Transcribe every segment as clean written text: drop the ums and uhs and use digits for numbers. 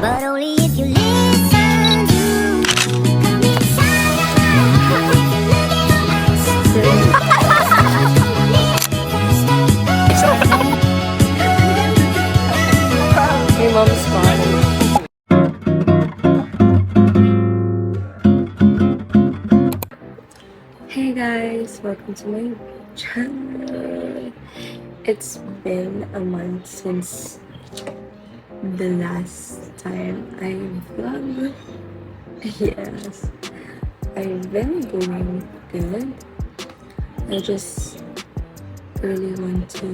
but only if you listen to kami My mom's calling. Hey guys, welcome to my channel. It's been a month since the last time I vlogged. Yes, I've been doing good. I just really want to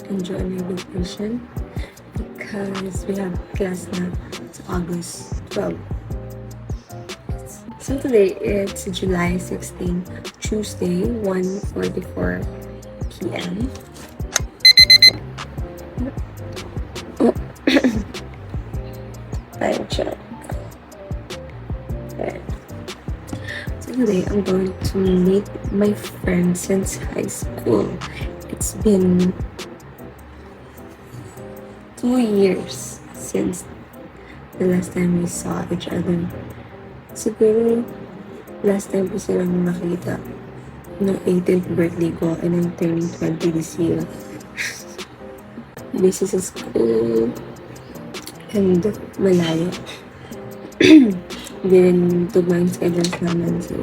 enjoy my vacation because we have class na. It's August 12. So today it's July 16, Tuesday, 1:44 p.m. Oh. Time check. Okay. So today I'm going to meet my friend since high school. It's been 2 years since the last time we saw each other. Siguro, last time ko silang nakita no 18th birthday ko and I'm turning 20 this year. Busy sa school and malayo. Hindi rin tugma yung schedules naman. So,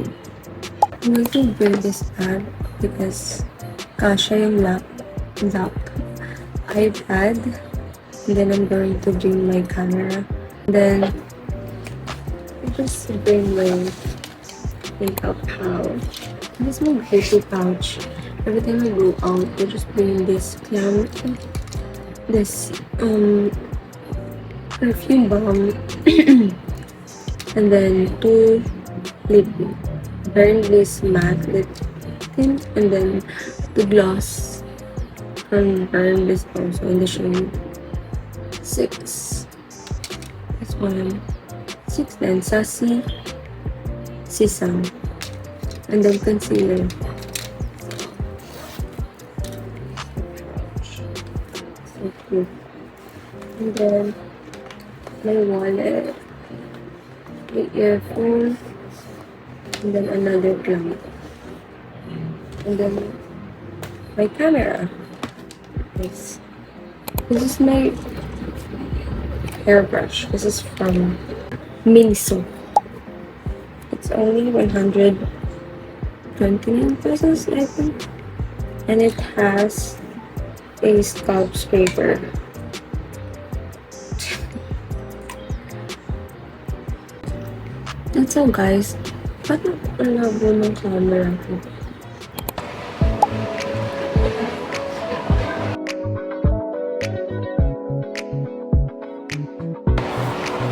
I'm going to build this app because kasha yung laptop, iPad, and then I'm going to bring my camera. And then, I just bring my makeup pouch. This is my beauty pouch. Every time I go out, I just bring this perfume balm and then 2 lip Burn Bliss matte lip tint and then the gloss from Burn Bliss also in the shade 6. This one 6 then Sassy Sisang and then concealer. So cute. And then my wallet, my earphone, and then another clamp, and then my camera. This is my hairbrush. This is from Miniso. It's only 129 pesos, I think, and it has a scalp scraper. That's all, guys. Ba't ang labo ng camera ko?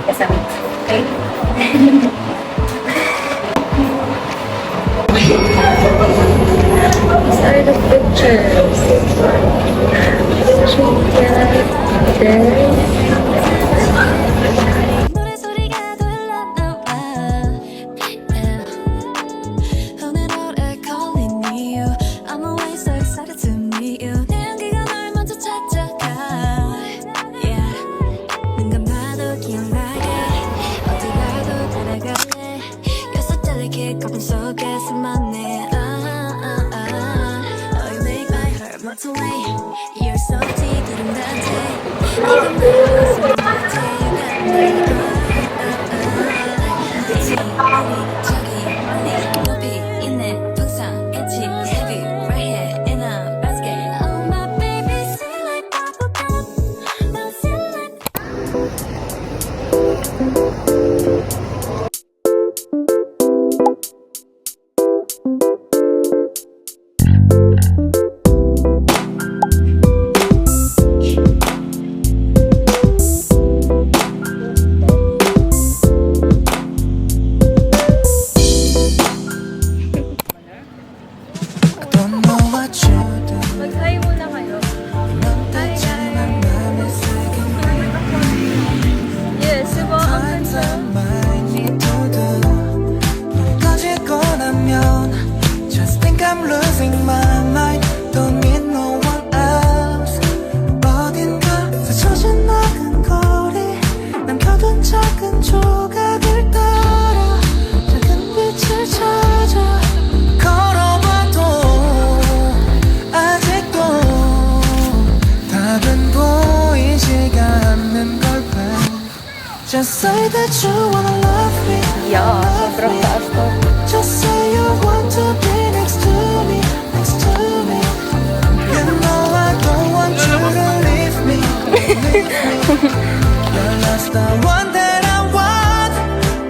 Kasama. Okay? These are the pictures. 노래소리가 돌아나와 오늘 오래 걸린 이유 I'm always so excited to meet you 내 향기가 널 먼저 찾아가 Yeah 눈 감아도 기억나게 어디 가도 따라갈래 You're so delicate 거품 속에 숨었네 Oh you make my heart melt away You're so deep 구름 단체 네가 나를 숨을 같아 You got me 저기 멀리 높이 있네 항상 엣지 heavy right here in a basket Oh my baby sweet like bubblegum Don't feel like Mag-hi muna kayo. Hi guys! Yes, diba? Ang ganda. Just say that you wanna love me. Yeah, sobrang taas to. Just say you want to be next to me, next to me. You know I don't want you to leave me, leave me. You're just the one that I want.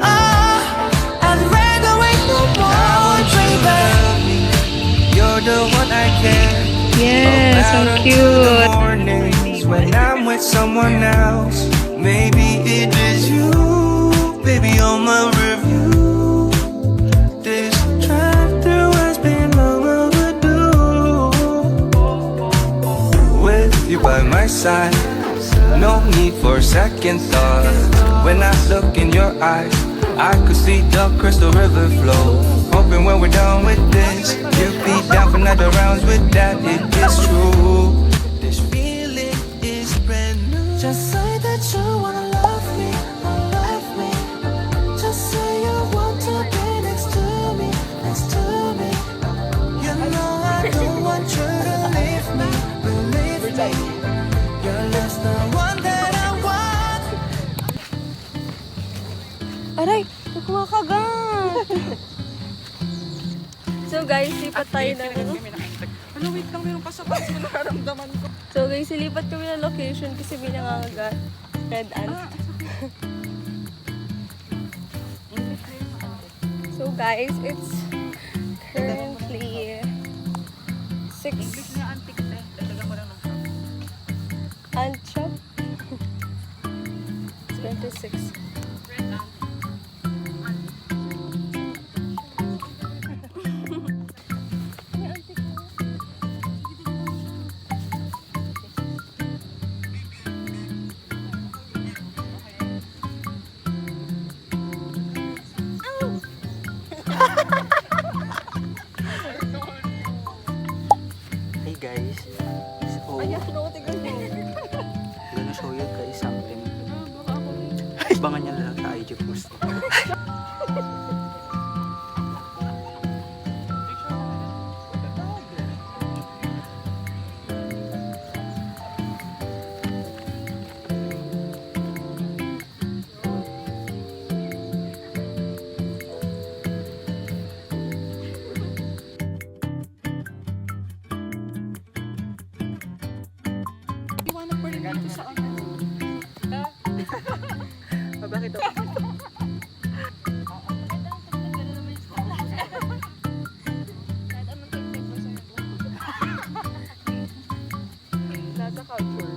Oh, I'd rather wait no more, baby. You're the one I care. Yes, so cute. Mornings when I'm with someone else. Maybe it is you, baby, on my review. This drive-through has been long overdue. With you by my side, no need for second thought. When I look in your eyes, I could see the crystal river flow. Hoping when we're done with this, you'll be down for another rounds with that. It is true. This feeling is brand new. Just say that you wanna love me, love me. Just say you want to be next to me, next to me. You know I don't want you to leave me, believe me. You're just the one that I want. Aray, kumakagat. So guys, lipat tayo ng Ano, wait lang, meron pa sa bus ko nararamdaman ko. So guys, silipat kami ng location kasi may nangangagat. Red ant. So guys, it's currently 6 Antik na, dalaga mo lang ng shop. ant shop. It's 26. Hey guys, so I'm gonna show you guys something. Abangan nyo lang sa IG post. Iwanag pa rin dito sa ano. Bakit ako? Nasa culture.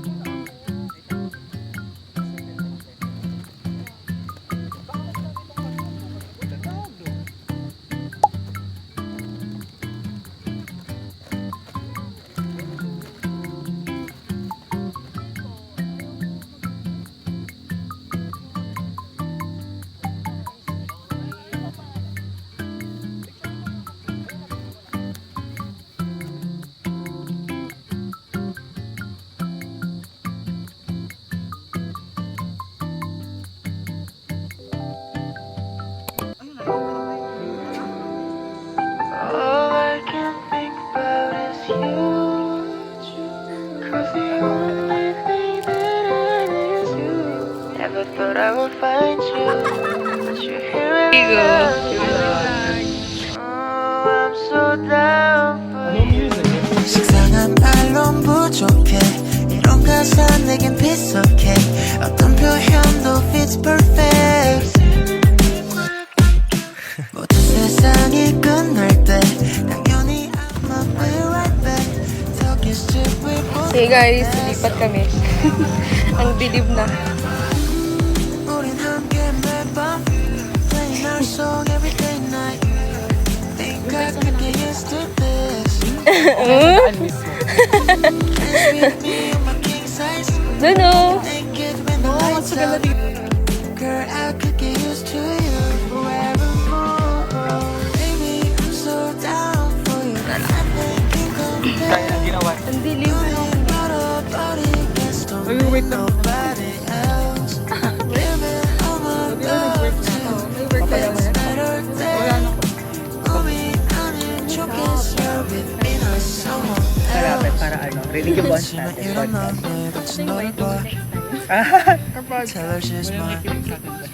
All I can think about is you. 'Cause the only thing that I need is you. Never thought I would find you, but you're here and oh, I'm so down for you. 식상한 말론 부족해. 이런 가사 내겐 비슷해. 어떤 표현도 fits perfect. 모든 세상이 끝날 때 당연히 I'ma be right back. Talking shit with both. Hey guys, lipat kami. Ang dilim na. 우린 함께 매밤 playing our song every day night. Think I could get used to this. Dance with me on my king size. No. Naked when the lights out. Girl, I could get used to you forevermore. Baby, I'm so down for you. I think you compare. Ang dilim. Nobody gets to me, nobody else. Living on my love too. It's better than moving on and choking swear with me, not someone else. Para ano, religious bonds natin. 이런 맘에 같이 널 봐. Kapag Tell her she's walang mine. nakikinig sa atin ba?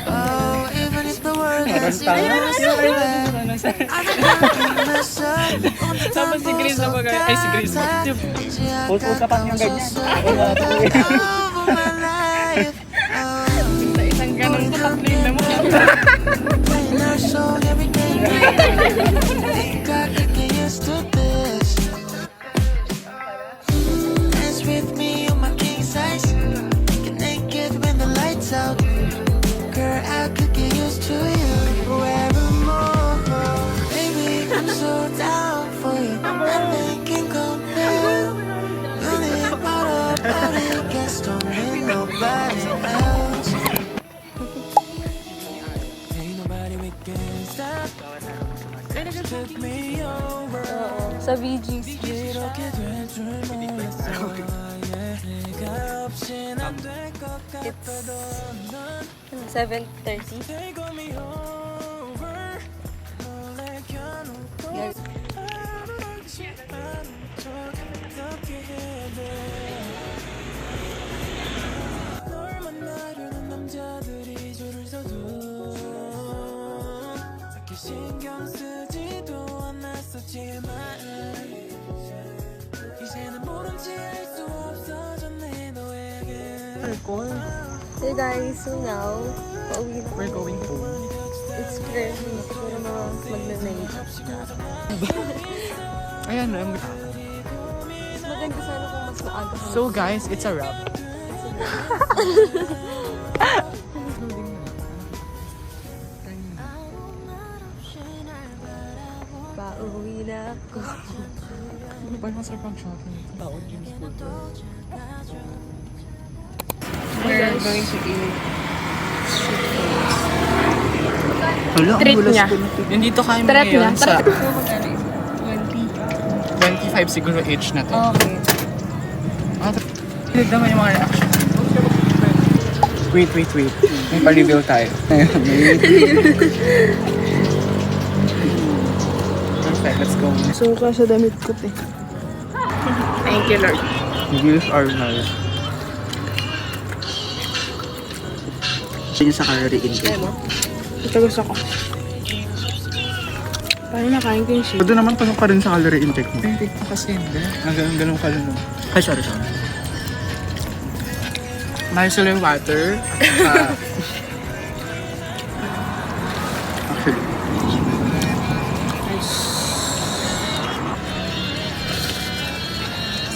Oh, even if the world is Tapos si Grace na bagay. Ay, si Grace. Puso pa niyang ganyan. Sa isang ganun ko, tatlo yun naman. Dance with me on my king size. Get naked when the lights out. Girl, I could get used to you forevermore. Baby, I'm so down for you. Nothing can compare. You live out of body, guess don't need nobody else. Ain't nobody making stop. Took me over. Sa VGC. It's 7:30. 신경 쓰지도 않았었지만 이제는 모른지 알 수 없어졌네 너에게. Hey guys, so now, pauwi na. We're going home. It's currently siguro mga magna-night. Ayan lang. Mas maganda sana kung mas maaga kami. So guys, it's a wrap. Pauwi na ako. Parang masarap ang shopping. Bawal yung food. We're going to eat. Treat niya. Nandito kami ngayon sa 25 siguro age na to. Okay. Tignan mo yung mga reaction. Wait. May pa-reveal tayo. Perfect, let's go. Suka sa damit ko, te. Thank you, Lord. Reveals are nice. Yun sa calorie intake. Ito gusto ko. Paano nakain ko yung shit? Pwede naman pasok ka rin sa calorie intake mo. Hindi ko kasi hindi. Ganun ka lang. Ay, sorry. Micellar water. Actually.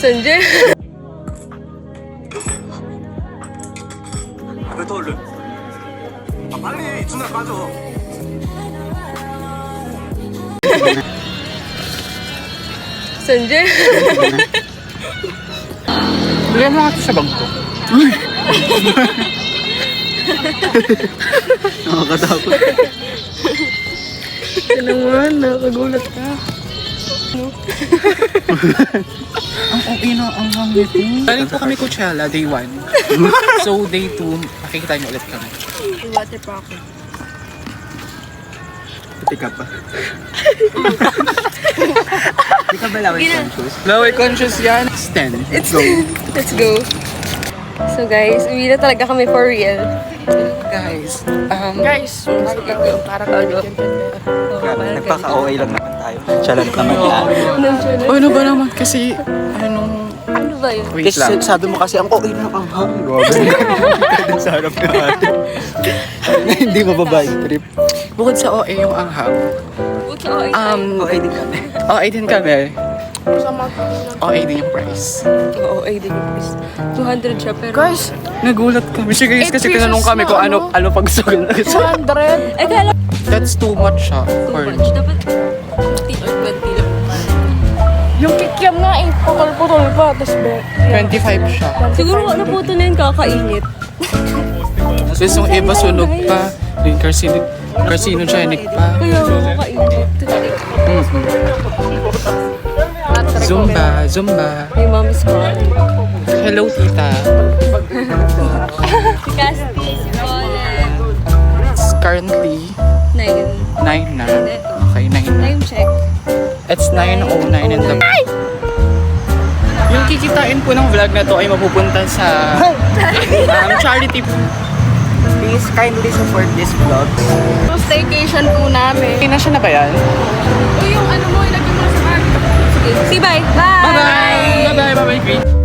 Sanjay. Sanjay. Bigyan mo nga ito sa bag ko. Nakakatakot. Ito naman, nakagulat ka. Ang okay na ang hangit mo. Galing po kami Coachella, day 1. So, day 2, makikita niyo ulit kami. Water pa ako. Pati ka pa. Di ka ba laway conscious? Laway conscious yan. 10. Let's go. So guys, uwi na talaga kami for real. Guys, Para ano? Nagpaka-okay lang naman tayo. Siya lang naman yan. ano ba naman kasi, Ano ba yun? wait Kasi lang. sabi mo kasi, ang okay lang ang hang. Grabe. Sa harap na ate. Hindi mababa yung trip. Bukod sa OA yung anghang, Okay din kami. OA din kami. OA din yung price. Oo, ay din yung price. 200 siya, pero... Guys, nagulat kami. Si Grace kasi tinanong kami kung ano pagsugal. 200? Ay, kala That's too much siya. too For, much. Dapat 15 or 20 lang. Yung kikiam nga eh, putol-putol pa, tapos 25 siya. Siguro ano po ito na yun, kakainit. Tapos yung iba sunog pa. Yung carcinogenic pa. Kaya kakainit. Zumba. May mom's call. Hello, tita. Si Casti, si Colin. It's currently 9. 9 na. Okay, 9 na. Time check. It's 9:09 in the... Yung kikitain po ng vlog na to ay mapupunta sa charity. Please kindly support this vlog. So, staycation po namin. Nasya na ba yan? Ito yung ano mo, ilagay mo sa bag. Sige, bye! Bye-bye! Bye-bye, bye-bye, Queen.